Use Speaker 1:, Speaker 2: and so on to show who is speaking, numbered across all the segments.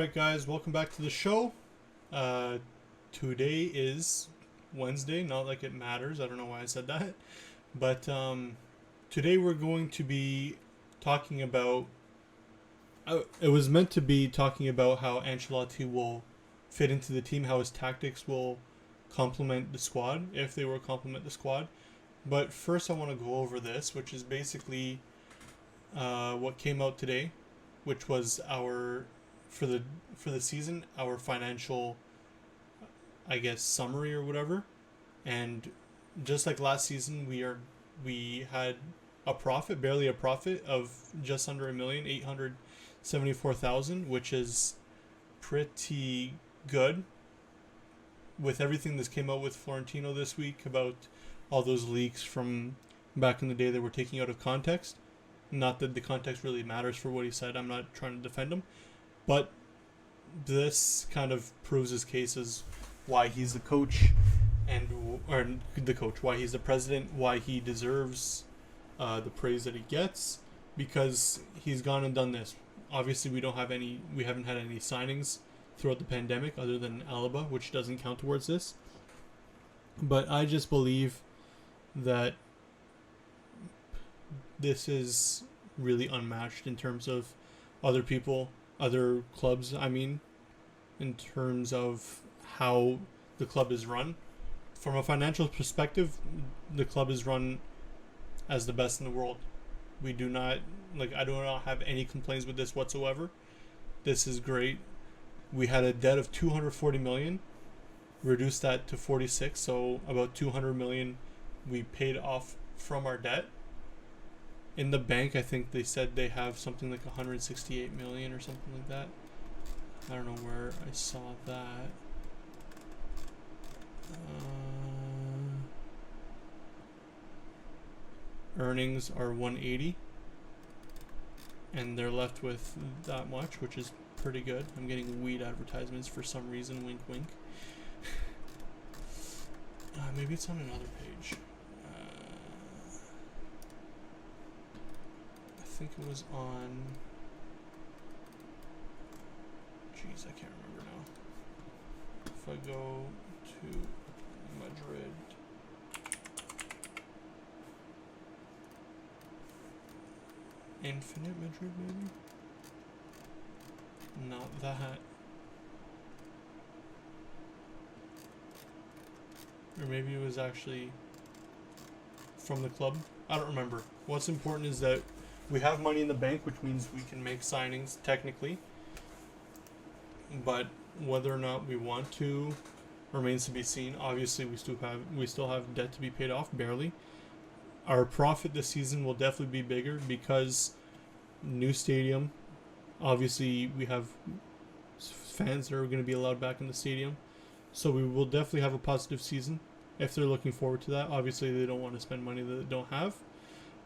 Speaker 1: Alright guys, welcome back to the show. Today is Wednesday, not like it matters. I don't know why I said that. But today we're going to be talking about... it was meant to be talking about how Ancelotti will fit into the team, how his tactics will complement the squad, if they will complement the squad. But first I want to go over this, which is basically what came out today, which was our... for the season, our financial, I guess, summary or whatever. And just like last season, we had a profit, barely a profit, of just under $1,874,000, which is pretty good with everything that came out with Florentino this week about all those leaks from back in the day that were taken out of context. Not that the context really matters for what he said. I'm not trying to defend him. But this kind of proves his case as why he's the coach, why he's the president, why he deserves the praise that he gets, because he's gone and done this. Obviously, we haven't had any signings throughout the pandemic other than Alaba, which doesn't count towards this. But I just believe that this is really unmatched in terms of other clubs, in terms of how the club is run. From a financial perspective, the club is run as the best in the world. I do not have any complaints with this whatsoever. This is great. We had a debt of 240 million, reduced that to 46, so about 200 million we paid off from our debt. In the bank, I think they said they have something like 168 million or something like that. I don't know where I saw that. Earnings are 180, and they're left with that much, which is pretty good. I'm getting weed advertisements for some reason. Wink, wink. Maybe it's on another page. I think it was on... Jeez, I can't remember now. If I go to Madrid... Infinite Madrid, maybe? Not that. Or maybe it was actually from the club. I don't remember. What's important is that we have money in the bank, which means we can make signings technically. But whether or not we want to remains to be seen. Obviously, we still have debt to be paid off, barely. Our profit this season will definitely be bigger because new stadium. Obviously, we have fans that are going to be allowed back in the stadium. So we will definitely have a positive season if they're looking forward to that. Obviously, they don't want to spend money that they don't have.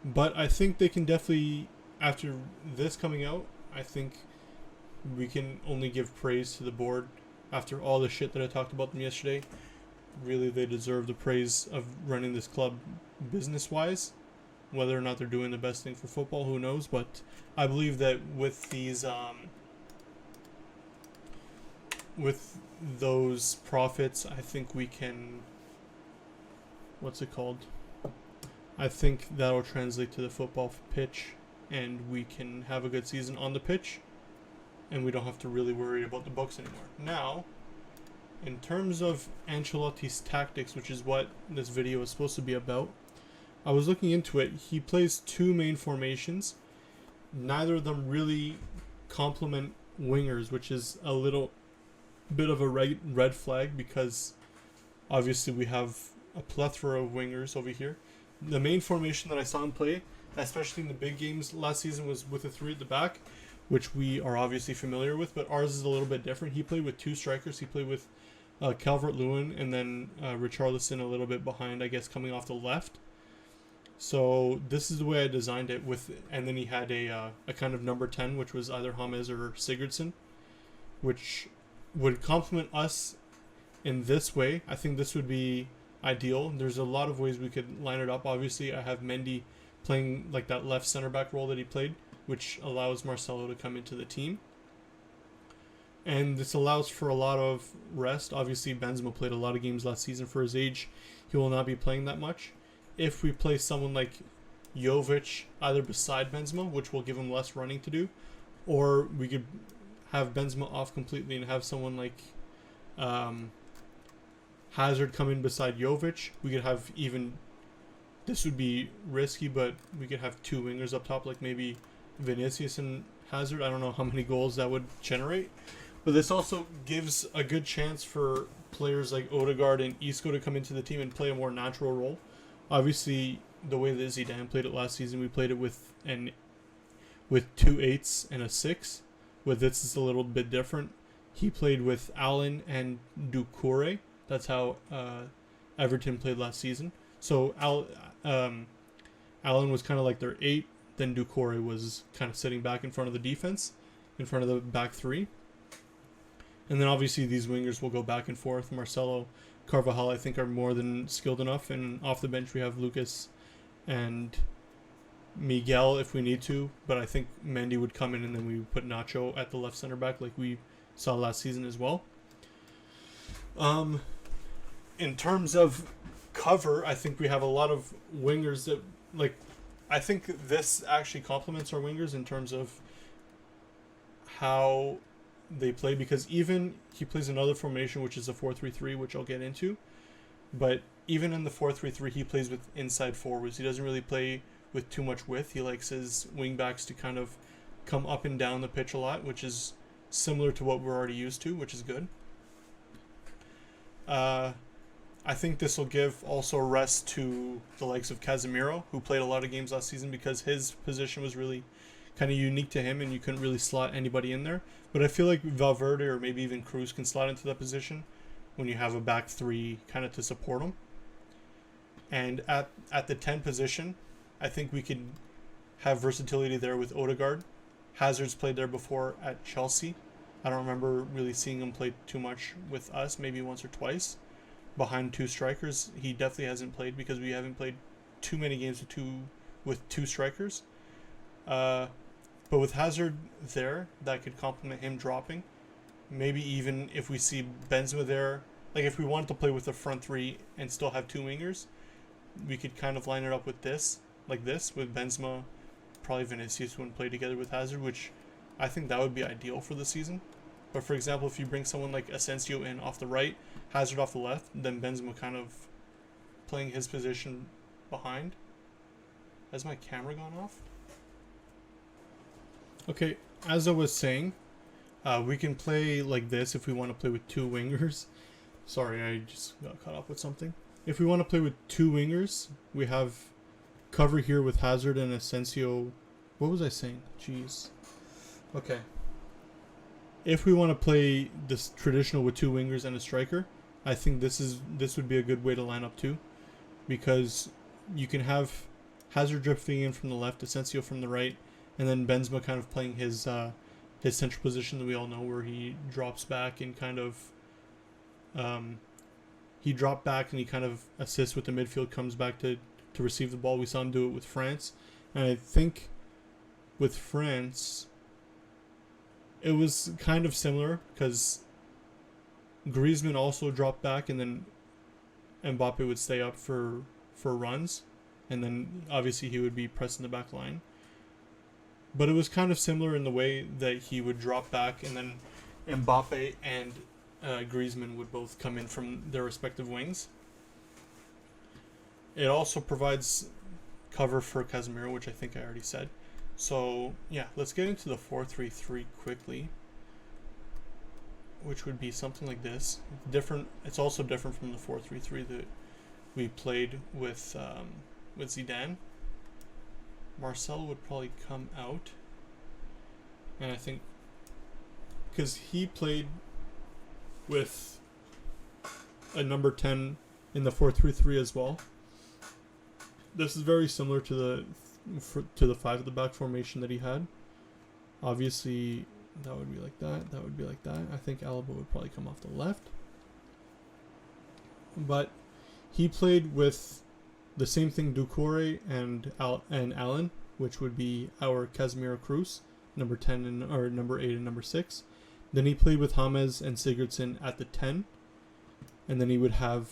Speaker 1: But I think they can definitely, after this coming out, I think we can only give praise to the board after all the shit that I talked about them yesterday. Really, they deserve the praise of running this club business-wise. Whether or not they're doing the best thing for football, who knows? But I believe that with these, with those profits, I think we can... What's it called? I think that'll translate to the football pitch, and we can have a good season on the pitch, and we don't have to really worry about the books anymore. Now, in terms of Ancelotti's tactics, which is what this video is supposed to be about, I was looking into it. He plays two main formations. Neither of them really complement wingers, which is a little bit of a red flag because obviously we have a plethora of wingers over here. The main formation that I saw him play, especially in the big games last season, was with a 3 at the back, which we are obviously familiar with, but ours is a little bit different. He played with two strikers. He played with Calvert-Lewin and then Richarlison a little bit behind, I guess, coming off the left. So this is the way I designed it and then he had a kind of number 10, which was either James or Sigurdsson, which would complement us in this way. I think this would be ideal. There's a lot of ways we could line it up. Obviously, I have Mendy playing like that left center back role that he played, which allows Marcelo to come into the team. And this allows for a lot of rest. Obviously, Benzema played a lot of games last season. For his age, he will not be playing that much. If we play someone like Jovic either beside Benzema, which will give him less running to do, or we could have Benzema off completely and have someone like Hazard come in beside Jovic. We could have even, this would be risky, but we could have two wingers up top, like maybe Vinicius and Hazard. I don't know how many goals that would generate. But this also gives a good chance for players like Odegaard and Isco to come into the team and play a more natural role. Obviously, the way that Zidane played it last season, we played it with 2 8s and a 6. With this, it's a little bit different. He played with Allen and Doucouré. That's how Everton played last season. So Allen was kind of like their 8. Then Doucouré was kind of sitting back in front of the defense, in front of the back 3. And then obviously these wingers will go back and forth. Marcelo, Carvajal, I think, are more than skilled enough. And off the bench we have Lucas and Miguel if we need to. But I think Mendy would come in and then we would put Nacho at the left center back like we saw last season as well. In terms of cover, I think we have a lot of wingers that, like, I think this actually complements our wingers in terms of how they play, because even he plays another formation which is a 4-3-3, which I'll get into, but even in the 4-3-3 he plays with inside forwards. He doesn't really play with too much width. He likes his wing backs to kind of come up and down the pitch a lot, which is similar to what we're already used to, which is good. I think this will give also rest to the likes of Casemiro, who played a lot of games last season, because his position was really kind of unique to him and you couldn't really slot anybody in there. But I feel like Valverde or maybe even Cruz can slot into that position when you have a back 3 kind of to support him. And at the 10 position, I think we could have versatility there with Odegaard. Hazard's played there before at Chelsea. I don't remember really seeing him play too much with us, maybe once or twice. Behind 2 strikers, he definitely hasn't played because we haven't played too many games with two strikers. But with Hazard there, that could complement him dropping. Maybe even if we see Benzema there, like if we wanted to play with the front 3 and still have 2 wingers, we could kind of line it up with this, like this, with Benzema, probably Vinicius wouldn't play together with Hazard, which I think that would be ideal for the season. But for example, if you bring someone like Asensio in off the right, Hazard off the left, then Benzema kind of playing his position behind. Has my camera gone off? Okay, as I was saying, we can play like this if we want to play with 2 wingers. Sorry, I just got caught up with something. If we want to play with 2 wingers, we have cover here with Hazard and Asensio. What was I saying? Jeez. Okay. If we want to play this traditional with 2 wingers and a striker, I think this would be a good way to line up too, because you can have Hazard drifting in from the left, Asensio from the right, and then Benzema kind of playing his central position that we all know, where he drops back and kind of he dropped back and he kind of assists with the midfield, comes back to receive the ball. We saw him do it with France, and I think with France it was kind of similar because Griezmann also dropped back and then Mbappe would stay up for runs, and then obviously he would be pressing the back line. But it was kind of similar in the way that he would drop back and then Mbappe and Griezmann would both come in from their respective wings. It also provides cover for Casemiro, which I think I already said. So yeah, let's get into the 4-3-3 quickly, which would be something like this. Different. It's also different from the 4-3-3 that we played with Zidane. Marcelo would probably come out, and I think because he played with a number 10 in the 4-3-3 as well. This is very similar to the 5 at the back formation that he had. Obviously, that would be like that. That would be like that. I think Alaba would probably come off the left. But he played with the same thing, Doucouré and Allen, which would be our Casemiro Cruz, number 10 or number 8 and number 6. Then he played with James and Sigurdsson at the 10. And then he would have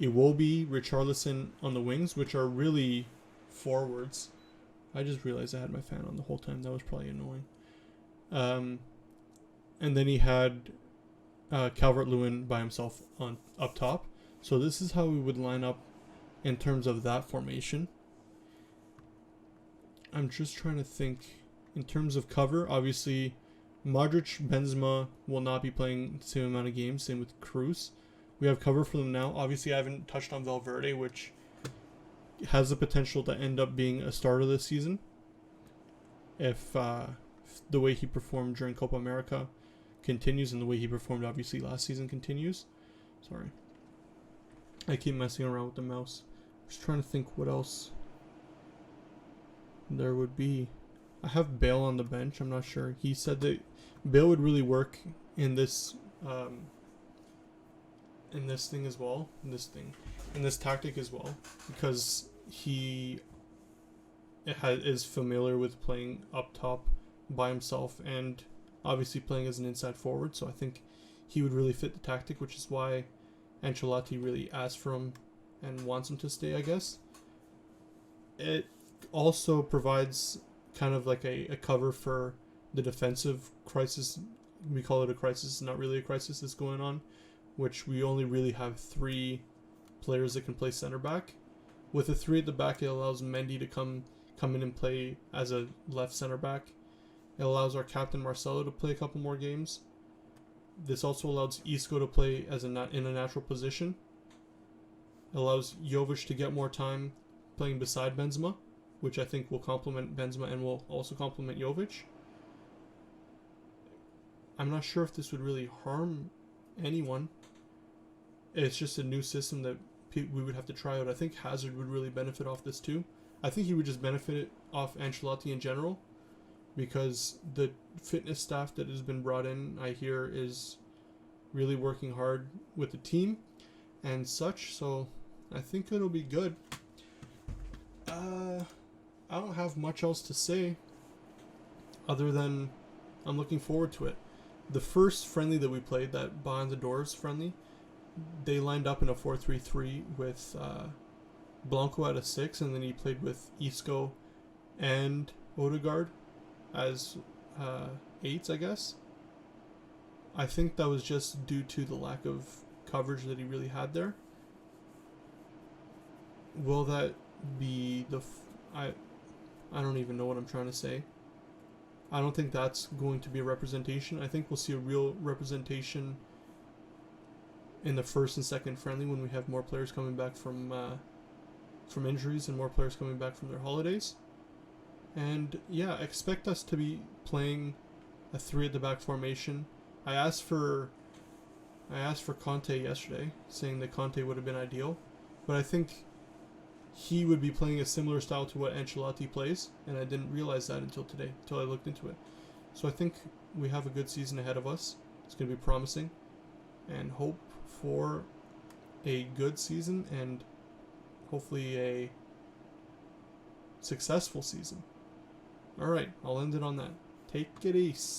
Speaker 1: Iwobi, Richarlison on the wings, which are really forwards. I just realized I had my fan on the whole time. That was probably annoying. And then he had Calvert-Lewin by himself on up top. So this is how we would line up in terms of that formation. I'm just trying to think in terms of cover. Obviously, Modric, Benzema will not be playing the same amount of games. Same with Cruz. We have cover for them now. Obviously, I haven't touched on Valverde, which has the potential to end up being a starter this season if the way he performed during Copa America continues and the way he performed obviously last season continues. Sorry. I keep messing around with the mouse. Just trying to think what else there would be. I have Bale on the bench. I'm not sure. He said that Bale would really work in this thing as well. In this tactic as well, because he is familiar with playing up top by himself and obviously playing as an inside forward. So I think he would really fit the tactic, which is why Ancelotti really asked for him and wants him to stay, I guess. It also provides kind of like a cover for the defensive crisis. We call it a crisis, not really a crisis that's going on, which we only really have 3 players that can play center back. With the 3 at the back, it allows Mendy to come in and play as a left center back. It allows our captain Marcelo to play a couple more games. This also allows Isco to play as in a natural position. It allows Jovic to get more time playing beside Benzema, which I think will complement Benzema and will also complement Jovic. I'm not sure if this would really harm anyone. It's just a new system that we would have to try out. I think Hazard would really benefit off this too. I think he would just benefit off Ancelotti in general, because the fitness staff that has been brought in, I hear, is really working hard with the team and such. So I think it'll be good. I don't have much else to say other than I'm looking forward to it. The first friendly that we played, that Behind the Doors friendly, they lined up in a 4-3-3 with Blanco at a 6, and then he played with Isco and Odegaard as 8s, I guess. I think that was just due to the lack of coverage that he really had there. Will that be I don't even know what I'm trying to say. I don't think that's going to be a representation. I think we'll see a real representation in the first and second friendly when we have more players coming back from injuries and more players coming back from their holidays. And yeah, expect us to be playing a 3 at the back formation. I asked for Conte yesterday, saying that Conte would have been ideal, but I think he would be playing a similar style to what Ancelotti plays, and I didn't realize that until today, until I looked into it. So I think we have a good season ahead of us. It's going to be promising, and hope for a good season and hopefully a successful season. Alright, I'll end it on that. Take it easy.